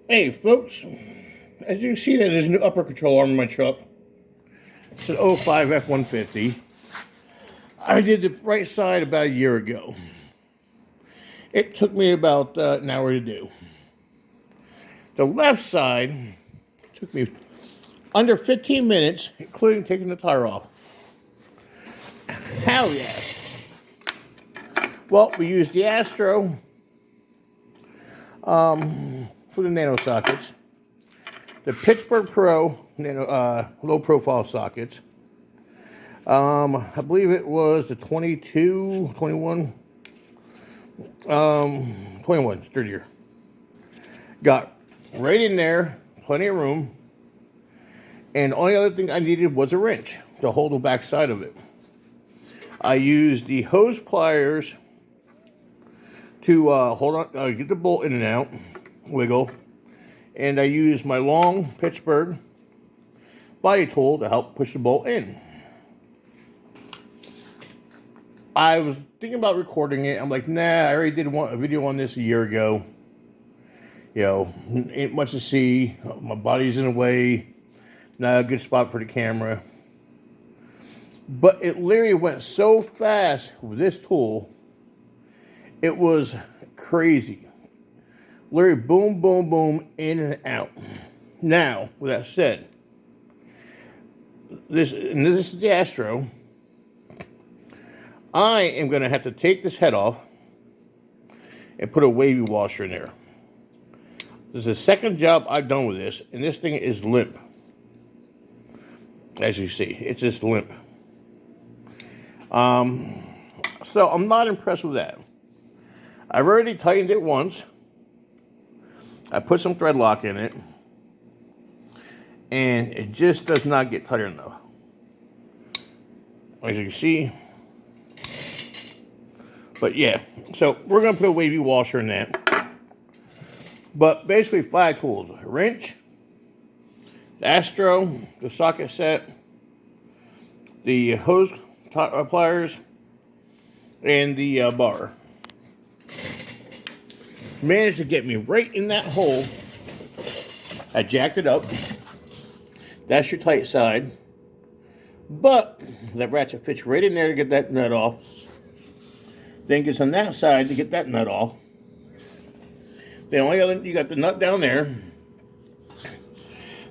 Hey folks, as you can see, there's a new upper control arm in my truck. It's an 05 F-150. I did the right side about a year ago. It took me about an hour to do. The left side took me under 15 minutes, including taking the tire off. Hell yes. Well, we used the Astro for the Nano sockets, the Pittsburgh Pro Nano, low profile sockets. I believe it was the 22, 21, 21, sturdier. Got right in there, plenty of room. And the only other thing I needed was a wrench to hold the back side of it. I used the hose pliers to hold on, get the bolt in and out, wiggle. And I used my long Pittsburgh body tool to help push the bolt in. I was thinking about recording it. I'm like, nah, I already did a video on this a year ago. You know, ain't much to see. My body's in the way. Not a good spot for the camera. But it literally went so fast with this tool. It was crazy. Literally boom, boom, boom, in and out. Now, with that said, this is the Astro. I am going to have to take this head off and put a wavy washer in there. This is the second job I've done with this, and this thing is limp. As you see, it's just limp. So I'm not impressed with that. I've already tightened it once. I put some thread lock in it, and it just does not get tight enough. As you can see. But yeah, so we're going to put a wavy washer in that. But basically 5 tools. A wrench, the Astro, the socket set, the hose pliers, and the bar. Managed to get me right in that hole. I jacked it up. That's your tight side. But that ratchet fits right in there to get that nut off. Then gets on that side to get that nut off. The only other, you got the nut down there.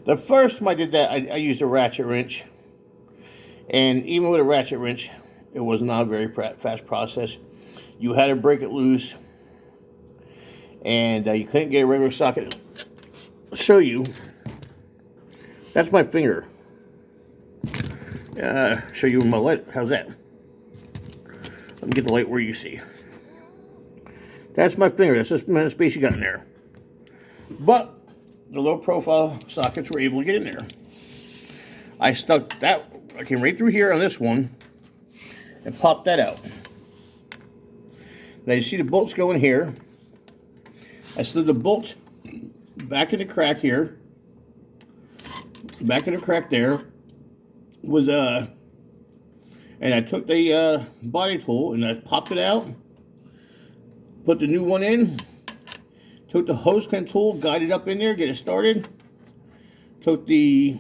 The first time I did that, I used a ratchet wrench. And even with a ratchet wrench, it was not a very fast process. You had to break it loose. And you couldn't get a regular socket. I'll show you. That's my finger. Show you my light. How's that? Let me get the light where you see. That's my finger. That's just the amount of space you got in there. But the low profile sockets were able to get in there. I stuck that. I came right through here on this one and popped that out. Now you see the bolts go in here. I slid the bolts back in the crack here, back in the crack there, with and I took the body tool and I popped it out, put the new one in, took the hose clamp tool, got it up in there, get it started, took the,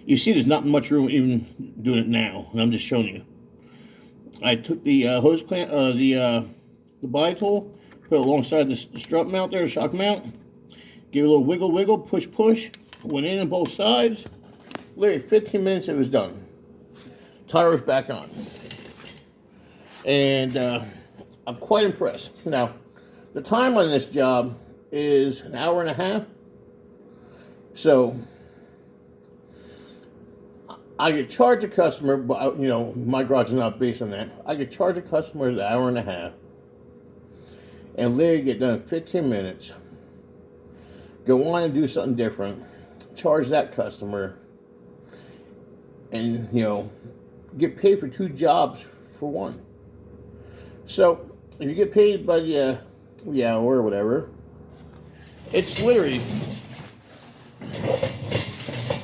you see there's not much room even doing it now, and I'm just showing you. I took the hose clamp, the body tool, put it alongside the strut mount there, shock mount, give it a little wiggle, wiggle, push, push, went in on both sides. Literally 15 minutes it was done. Tire was back on. And I'm quite impressed. Now, the time on this job is an hour and a half. So, I could charge a customer, but you know, my garage is not based on that. I could charge a customer an hour and a half. And literally get done in 15 minutes. Go on and do something different. Charge that customer. And, you know, get paid for 2 jobs for 1. So, if you get paid by the hour or whatever, it's literally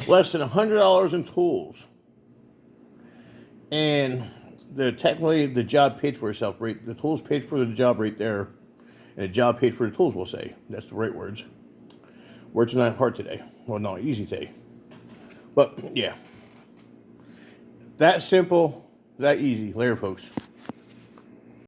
less than $100 in tools. And technically the job paid for itself, right? The tools paid for the job right there. And a job paid for the tools, we'll say. That's the right words. Words are not hard today. Well, no, easy today. But, yeah. That simple, that easy. Later, folks.